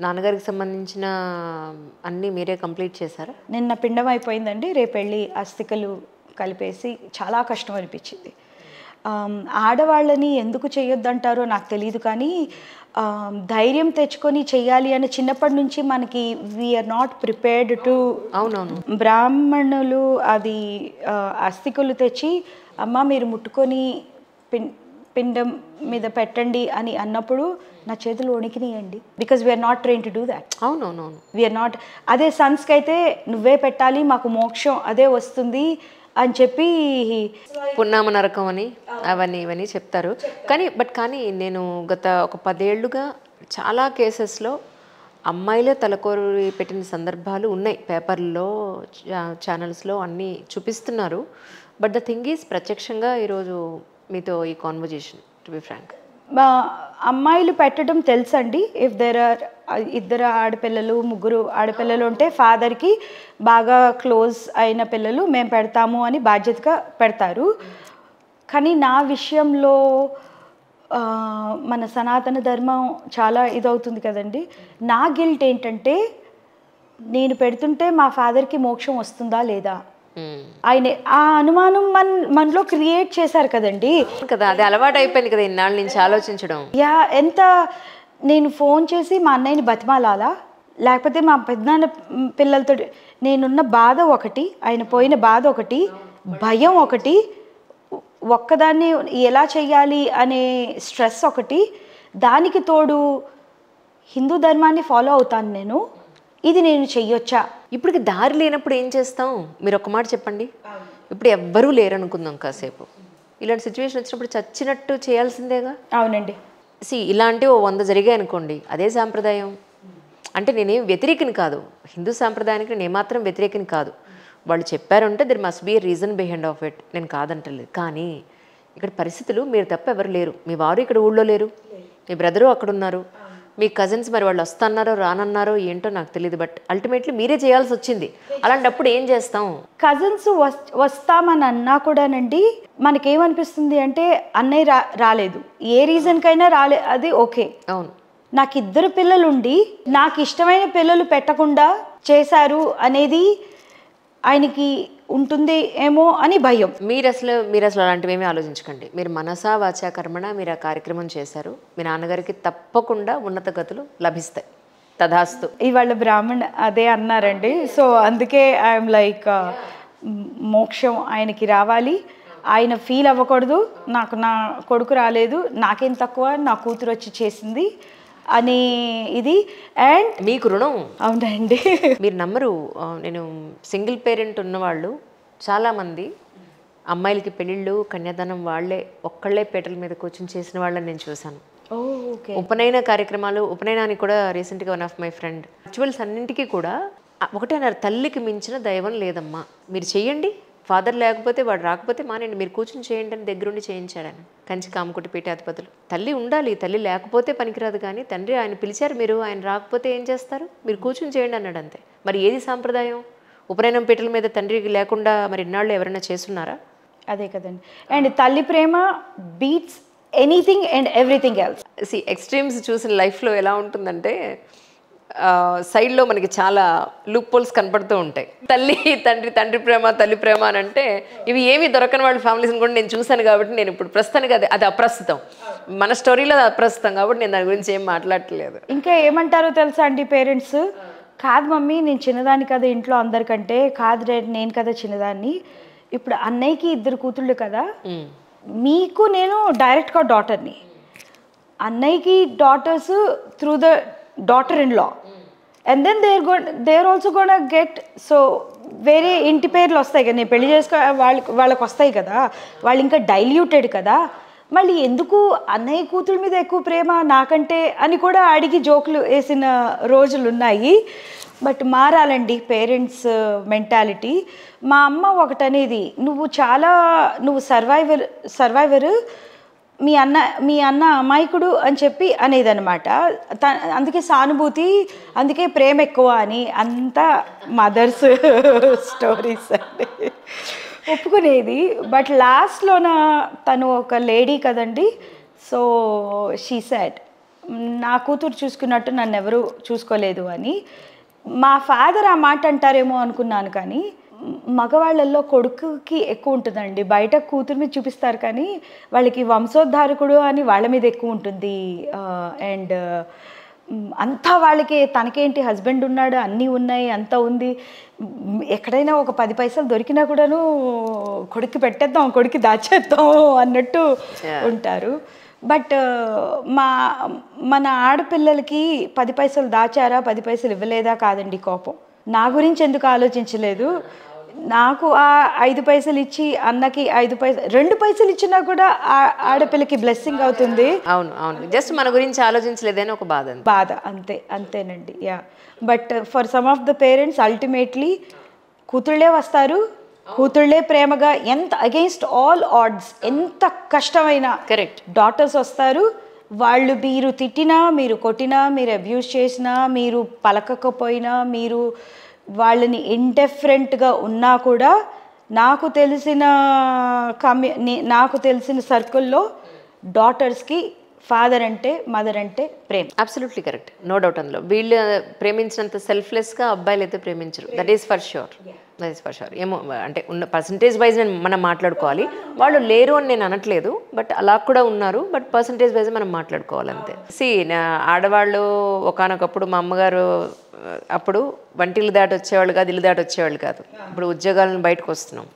నాన్నగారికి సంబంధించిన అన్నీ మీరే కంప్లీట్ చేశారా? నిన్న పిండం అయిపోయిందండి. రేపు వెళ్ళి అస్థికలు కలిపేసి చాలా కష్టం అనిపించింది. ఆడవాళ్ళని ఎందుకు చేయొద్దంటారో నాకు తెలియదు, కానీ ధైర్యం తెచ్చుకొని చెయ్యాలి అని చిన్నప్పటి నుంచి మనకి వీఆర్ నాట్ ప్రిపేర్డ్ టు. అవునవును. బ్రాహ్మణులు అది అస్థికలు తెచ్చి అమ్మ మీరు ముట్టుకొని పిండం మీద పెట్టండి అని అన్నప్పుడు నా చేతులు వణికినాయండి. Because we're not trained to do that. అవునవునవును. We're not. అదే సన్స్కి అయితే నువ్వే పెట్టాలి, మాకు మోక్షం అదే వస్తుంది అని చెప్పి పున్నామ నరకం అని అవన్నీ ఇవన్నీ చెప్తారు. కానీ నేను గత ఒక 10 ఏళ్ళుగా చాలా కేసెస్లో అమ్మాయిలే తలకోరి పెట్టిన సందర్భాలు ఉన్నాయి. పేపర్లో, ఛానల్స్లో అన్నీ చూపిస్తున్నారు. బట్ ద థింగ్ ఈజ్, ప్రత్యక్షంగా ఈరోజు మీతో ఈ కాన్వర్జేషన్, టు బి ఫ్రాంక్. అమ్మాయిలు పెట్టడం తెలుసండి. ఇఫ్ దెర్ ఆర్ 2 ఆడపిల్లలు 3 ఆడపిల్లలు ఉంటే ఫాదర్కి బాగా క్లోజ్ అయిన పిల్లలు మేము పెడతాము అని బాధ్యతగా పెడతారు. కానీ నా విషయంలో మన సనాతన ధర్మం చాలా ఇదవుతుంది కదండి. నా గిల్ట్ ఏంటంటే నేను పెడుతుంటే మా ఫాదర్కి మోక్షం వస్తుందా లేదా ఆయన ఆ అనుమానం మనలో క్రియేట్ చేశారు కదండి. కదా, అది అలవాటు అయిపోయింది కదా ఇన్నాళ్ళ నుంచి ఆలోచించడం. ఎంత నేను ఫోన్ చేసి మా అన్నయ్యని బతిమాలాలా, లేకపోతే మా పెద్దనాన్న పిల్లలతో నేనున్న బాధ ఒకటి, ఆయన పోయిన బాధ ఒకటి, భయం ఒకటి, ఒక్కదాన్ని ఎలా చెయ్యాలి అనే స్ట్రెస్ ఒకటి, దానికి తోడు హిందూ ధర్మాన్ని ఫాలో అవుతాను నేను, ఇది నేను చెయ్యొచ్చా? ఇప్పటికి దారి లేనప్పుడు ఏం చేస్తాం? మీరు ఒక మాట చెప్పండి. ఇప్పుడు ఎవ్వరూ లేరనుకుందాం కాసేపు, ఇలాంటి సిచ్యువేషన్ వచ్చినప్పుడు చచ్చినట్టు చేయాల్సిందేగా. అవునండి. ఇలాంటివి 100 జరిగాయి అనుకోండి, అదే సాంప్రదాయం. అంటే నేనేం వ్యతిరేకిని కాదు, హిందూ సాంప్రదాయానికి నేను ఏమాత్రం వ్యతిరేకిని కాదు. వాళ్ళు చెప్పారంటే there must be A reason behind of it, నేను కాదంటలేదు. కానీ ఇక్కడ పరిస్థితులు మీరు తప్ప ఎవరు లేరు. మీ వారు ఇక్కడ ఊళ్ళో లేరు, మీ బ్రదరు అక్కడ ఉన్నారు, మీ కజిన్స్ మరి వాళ్ళు వస్తున్నారో రానన్నారో ఏంటో నాకు తెలియదు. బట్ అల్టిమేట్లీ మీరే చేయాల్సి వచ్చింది. అలాంటప్పుడు ఏం చేస్తాం? కజిన్స్ వస్తామని అన్నా కూడానండి మనకేమనిపిస్తుంది అంటే అన్నయ్య రాలేదు, ఏ రీజన్కైనా అది ఓకే. అవును. నాకు 2 పిల్లలుండి నాకు ఇష్టమైన పిల్లలు పెట్టకుండా చేశారు అనేది ఆయనకి ఉంటుంది ఏమో అని భయం. మీరు అసలు అలాంటివి ఏమీ ఆలోచించకండి. మీరు మనసా వాచా కర్మణ మీరు ఆ కార్యక్రమం చేశారు. మీ నాన్నగారికి తప్పకుండా ఉన్నత గతులు లభిస్తాయి. తదాస్తు. ఇవాళ బ్రాహ్మణ్ అదే అన్నారండి. సో అందుకే ఐఎమ్ లైక్ మోక్షం ఆయనకి రావాలి, ఆయన ఫీల్ అవ్వకూడదు నాకు నా కొడుకు రాలేదు, నాకేం తక్కువ నా కూతురు వచ్చి చేసింది అని ఇది. అండ్ మీకు రుణం. అవునండి. మీరు నమ్మరు, నేను సింగిల్ పేరెంట్ ఉన్నవాళ్ళు చాలామంది అమ్మాయిలకి పెళ్ళిళ్ళు కన్యాదానం వాళ్ళే ఒక్కళ్ళే పీటల మీద కూర్చొని చేసిన వాళ్ళని నేను చూశాను. ఉపనయన కార్యక్రమాలు, ఉపనయనానికి కూడా రీసెంట్గా one of my friend, rituals అన్నింటికీ కూడా ఒకటే అన్నారు, తల్లికి మించిన దైవం లేదమ్మా, మీరు చెయ్యండి, ఫాదర్ లేకపోతే వాడు రాకపోతే మానండి, మీరు కూర్చొని చేయండి అని దగ్గరుండి చేయించాడని. కంచి కామకుటి పీఠాధిపతులు. తల్లి ఉండాలి, తల్లి లేకపోతే పనికిరాదు. కానీ తండ్రి ఆయన పిలిచారు, మీరు ఆయన రాకపోతే ఏం చేస్తారు, మీరు కూర్చొని చేయండి అన్నాడు అంతే. మరి ఏది సాంప్రదాయం? ఉపనయనం పీటల మీద తండ్రికి లేకుండా మరి ఇన్నాళ్ళు ఎవరైనా చేస్తున్నారా? అదే కదండి. అండ్ తల్లి ప్రేమ beats anything and everything else. Extremes చూసిన లైఫ్లో ఎలా ఉంటుందంటే సైడ్లో మనకి చాలా లూప్ హోల్స్ కనపడుతూ ఉంటాయి. తండ్రి ప్రేమ, తల్లి ప్రేమ అని అంటే ఇవి ఏమీ దొరకని వాళ్ళ ఫ్యామిలీస్ని కూడా నేను చూశాను. కాబట్టి నేను ఇప్పుడు ప్రస్తుతానికి అది అప్రస్తుతం, మన స్టోరీలో అది అప్రస్తుతం. కాబట్టి నేను దాని గురించి ఏం మాట్లాడట్లేదు. ఇంకా ఏమంటారో తెలుసా అండి పేరెంట్స్, కాదు మమ్మీ నేను చిన్నదాన్ని కదా ఇంట్లో అందరికంటే, కాదు డాడీ నేను కదా చిన్నదాన్ని, ఇప్పుడు అన్నయ్యకి 2 కూతుళ్ళు కదా, మీకు నేను డైరెక్ట్గా డాటర్ని, అన్నయ్యకి daughters through the daughter-in-law, and then they're also gonna get, so వేరే ఇంటి పేర్లు వస్తాయి కదా, నేను పెళ్లి చేసుకో వాళ్ళకి వస్తాయి కదా, వాళ్ళు ఇంకా డైల్యూటెడ్ కదా, మళ్ళీ ఎందుకు అన్నయ్య కూతురు మీద ఎక్కువ ప్రేమ నాకంటే అని కూడా అడిగి జోకులు వేసిన రోజులు ఉన్నాయి. బట్ మారాలండి పేరెంట్స్ మెంటాలిటీ. మా అమ్మ ఒకటనేది, నువ్వు సర్వైవర్, మీ అన్న అమాయకుడు అని చెప్పి అనేది అనమాట. అందుకే సానుభూతి, అందుకే ప్రేమ ఎక్కువ అని అంతా మదర్స్ స్టోరీస్ అండి ఒప్పుకునేది. బట్ లాస్ట్లోన తను ఒక లేడీ కదండి, సో షీ సెడ్ నా కూతురు చూసుకున్నట్టు నన్ను ఎవరు చూసుకోలేదు అని. మా ఫాదర్ ఆ మాట అంటారేమో అనుకున్నాను, కానీ మగవాళ్ళల్లో కొడుకుకి ఎక్కువ ఉంటుందండి. బయట కూతురు మీద చూపిస్తారు కానీ వాళ్ళకి వంశోద్ధారకుడు అని వాళ్ళ మీద ఎక్కువ ఉంటుంది. అండ్ అంతా వాళ్ళకి తనకేంటి హస్బెండ్ ఉన్నాడు, అన్నీ ఉన్నాయి, అంతా ఉంది. ఎక్కడైనా ఒక 10 పైసలు దొరికినా కూడాను కొడుక్కి పెట్టేద్దాం, కొడుక్కి దాచేద్దాం అన్నట్టు ఉంటారు. బట్ మన ఆడపిల్లలకి 10 పైసలు దాచారా, 10 పైసలు ఇవ్వలేదా కాదండి కోపం. నా గురించి ఎందుకు ఆలోచించలేదు, నాకు ఆ 5 పైసలు ఇచ్చి అన్నకి 5 పైసలు 2 పైసలు ఇచ్చినా కూడా ఆడపిల్లకి బ్లెస్సింగ్ అవుతుంది. అవును అవును, జస్ట్ మన గురించి ఆలోచించలేదని ఒక బాధ అంతేనండి. Yeah, but for some of the parents ultimately కూతుళ్ళే వస్తారు, కూతుళ్ళే ప్రేమగా, ఎంత అగెయిన్స్ట్ ఆల్ ఆడ్స్, ఎంత కష్టమైనా కరెక్ట్ డాటర్స్ వస్తారు. వాళ్ళు మీరు తిట్టినా, మీరు కొట్టినా, మీరు అబ్యూస్ చేసినా, మీరు పలకకపోయినా, మీరు వాళ్ళని ఇండిఫరెంట్గా ఉన్నా కూడా నాకు తెలిసిన సర్కిల్లో డాటర్స్కి ఫాదర్ అంటే, మదర్ అంటే ప్రేమ. Absolutely correct, no doubt. అందులో వీళ్ళు ప్రేమించినంత సెల్ఫ్లెస్గా అబ్బాయిలు అయితే ప్రేమించరు. That is for sure. ఏమో అంటే ఉన్న పర్సంటేజ్ వైజ్ మనం మాట్లాడుకోవాలి. వాళ్ళు లేరు అని నేను అనట్లేదు, బట్ అలా కూడా ఉన్నారు. బట్ పర్సంటేజ్ వైజ్ మనం మాట్లాడుకోవాలి అంతే. ఆడవాళ్ళు ఒకానొకప్పుడు మా అమ్మగారు అప్పుడు వంటిల్లు దాటి వచ్చేవాళ్ళు కాదు, ఇల్లు దాటి వచ్చేవాళ్ళు కాదు. ఇప్పుడు ఉద్యోగాలను బయటకు వస్తున్నాం.